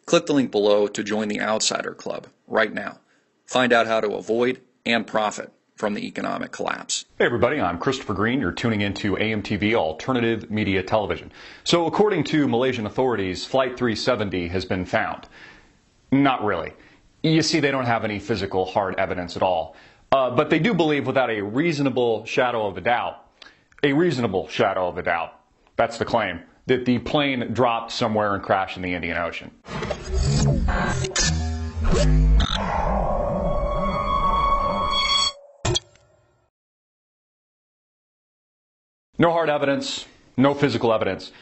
Click the link below to join the Outsider Club right now. Find out how to avoid and profit from the economic collapse. Hey everybody, I'm Christopher Green. You're tuning into AMTV Alternative Media Television. So according to Malaysian authorities, Flight 370 has been found. Not really. You see, they don't have any physical hard evidence at all. But they do believe without a reasonable shadow of a doubt, that's the claim, that the plane dropped somewhere and crashed in the Indian Ocean. No hard evidence, no physical evidence,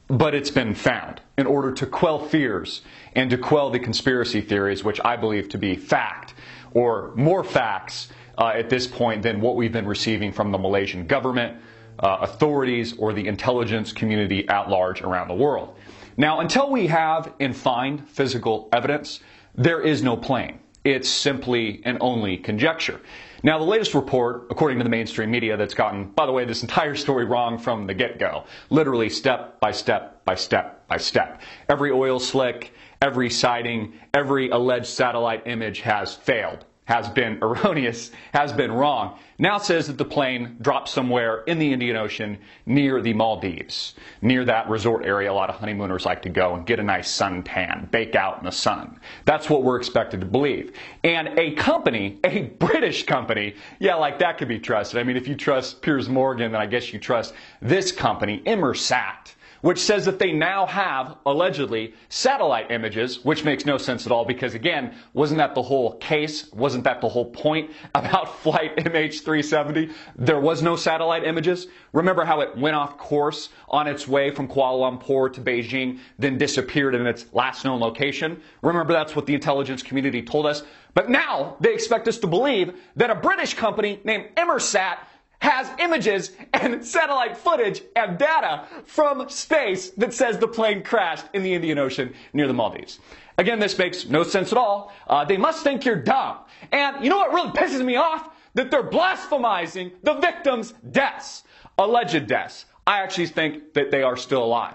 but it's been found in order to quell fears and to quell the conspiracy theories, which I believe to be fact, or more facts at this point than what we've been receiving from the Malaysian government, authorities, or the intelligence community at large around the world. Now, until we have and find physical evidence, there is no plane. It's simply and only conjecture. Now, the latest report, according to the mainstream media, that's gotten, by the way, this entire story wrong from the get-go, literally step by step by step by step. Every oil slick, every sighting, every alleged satellite image has failed, has been erroneous, has been wrong. Now it says that the plane dropped somewhere in the Indian Ocean near the Maldives, near that resort area a lot of honeymooners like to go and get a nice suntan, bake out in the sun. That's what we're expected to believe. And a company, a British company, yeah, like that could be trusted. I mean, if you trust Piers Morgan, then I guess you trust this company, Inmarsat, which says that they now have, allegedly, satellite images, which makes no sense at all because, again, wasn't that the whole case? Wasn't that the whole point about Flight MH370? There was no satellite images. Remember how it went off course on its way from Kuala Lumpur to Beijing, then disappeared in its last known location? Remember, that's what the intelligence community told us. But now they expect us to believe that a British company named Inmarsat has images and satellite footage and data from space that says the plane crashed in the Indian Ocean near the Maldives. Again, this makes no sense at all. They must think you're dumb. And you know what really pisses me off? That they're blasphemizing the victims' deaths, alleged deaths. I actually think that they are still alive.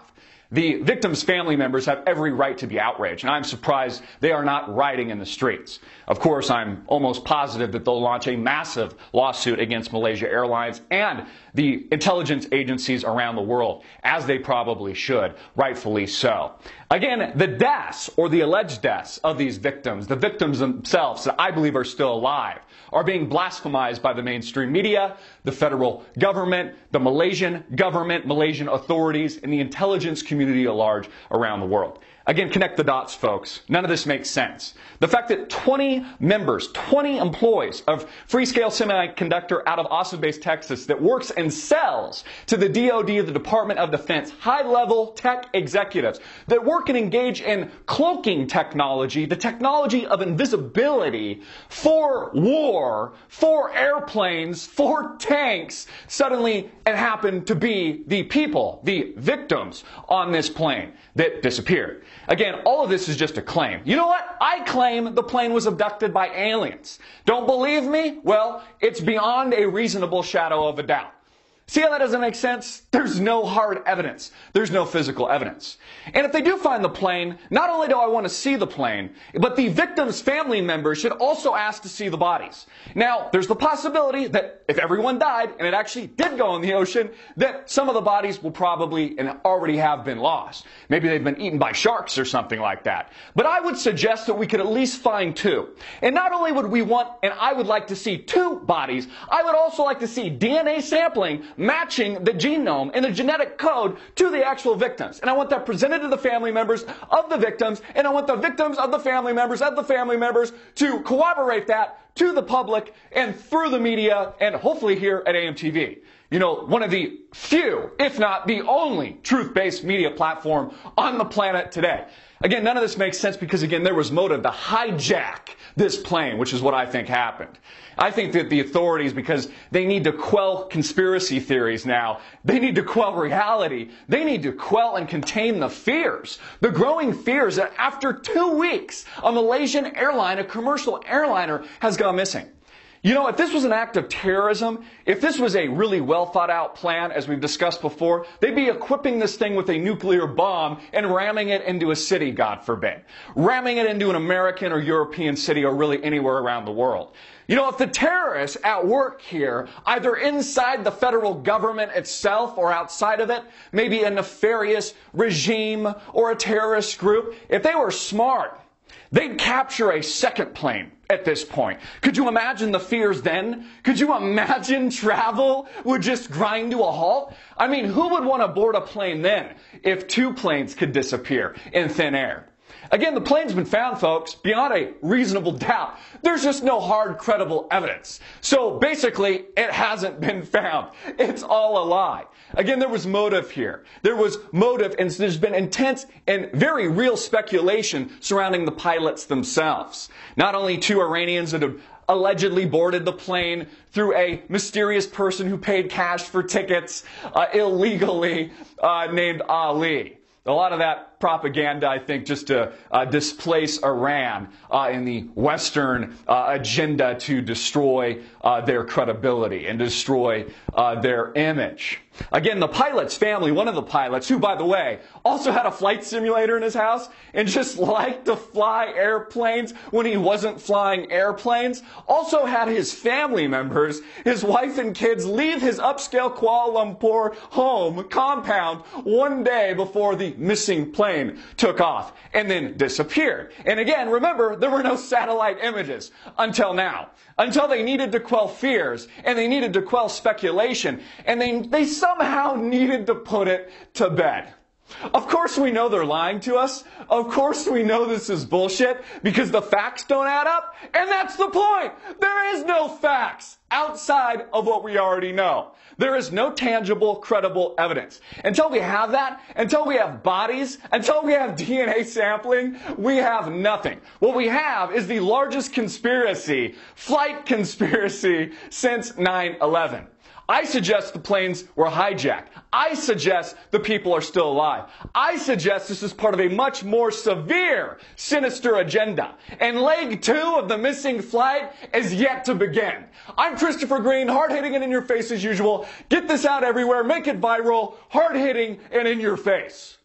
The victims' family members have every right to be outraged, and I'm surprised they are not rioting in the streets. Of course, I'm almost positive that they'll launch a massive lawsuit against Malaysia Airlines and the intelligence agencies around the world, as they probably should, rightfully so. Again, the deaths, or the alleged deaths of these victims, the victims themselves that I believe are still alive, are being blasphemized by the mainstream media, the federal government, the Malaysian government, Malaysian authorities, and the intelligence community at large around the world. Again, connect the dots, folks. None of this makes sense. The fact that 20 members, 20 employees of Freescale Semiconductor out of Austin Base, Texas, that works and sells to the DoD, the Department of Defense, high-level tech executives that work and engage in cloaking technology, the technology of invisibility for war, for airplanes, for tanks, suddenly it happened to be the people, the victims on this plane that disappeared. Again, all of this is just a claim. You know what? I claim the plane was abducted by aliens. Don't believe me? Well, it's beyond a reasonable shadow of a doubt. See how that doesn't make sense? There's no hard evidence. There's no physical evidence. And if they do find the plane, not only do I want to see the plane, but the victims' family members should also ask to see the bodies. Now, there's the possibility that if everyone died, and it actually did go in the ocean, that some of the bodies will probably and already have been lost. Maybe they've been eaten by sharks or something like that. But I would suggest that we could at least find two. And not only would we want, and I would like to see two bodies, I would also like to see DNA sampling matching the genome and the genetic code to the actual victims. And I want that presented to the family members of the victims, and I want the victims of the family members to corroborate that to the public and through the media and hopefully here at AMTV. You know, one of the few, if not the only, truth-based media platform on the planet today. Again, none of this makes sense because, again, there was motive to hijack this plane, which is what I think happened. I think that the authorities, because they need to quell conspiracy theories now, they need to quell reality, they need to quell and contain the fears, the growing fears that after 2 weeks, a Malaysian airline, a commercial airliner, has gone missing. You know, if this was an act of terrorism, if this was a really well thought out plan, as we've discussed before, they'd be equipping this thing with a nuclear bomb and ramming it into a city, God forbid. Ramming it into an American or European city or really anywhere around the world. You know, if the terrorists at work here, either inside the federal government itself or outside of it, maybe a nefarious regime or a terrorist group, if they were smart, they'd capture a second plane at this point. Could you imagine the fears then? Could you imagine travel would just grind to a halt? I mean, who would want to board a plane then if two planes could disappear in thin air? Again, the plane's been found, folks, beyond a reasonable doubt. There's just no hard, credible evidence. So basically, it hasn't been found. It's all a lie. Again, there was motive here. There was motive, and there's been intense and very real speculation surrounding the pilots themselves. Not only two Iranians that have allegedly boarded the plane through a mysterious person who paid cash for tickets illegally named Ali. A lot of that propaganda, I think, just to displace Iran in the Western agenda to destroy their credibility and destroy their image. Again, the pilot's family, one of the pilots, who, by the way, also had a flight simulator in his house and just liked to fly airplanes when he wasn't flying airplanes, also had his family members, his wife and kids, leave his upscale Kuala Lumpur home compound one day before the missing plane took off and then disappeared. And again, remember, there were no satellite images until now. Until they needed to quell fears and they needed to quell speculation and they somehow needed to put it to bed. Of course we know they're lying to us. Of course we know this is bullshit because the facts don't add up. And that's the point. There is no facts outside of what we already know. There is no tangible, credible evidence. Until we have that, until we have bodies, until we have DNA sampling, we have nothing. What we have is the largest conspiracy, flight conspiracy, since 9/11. I suggest the planes were hijacked. I suggest the people are still alive. I suggest this is part of a much more severe, sinister agenda. And leg 2 of the missing flight is yet to begin. I'm Christopher Green, hard-hitting and in your face as usual. Get this out everywhere, make it viral, hard-hitting and in your face.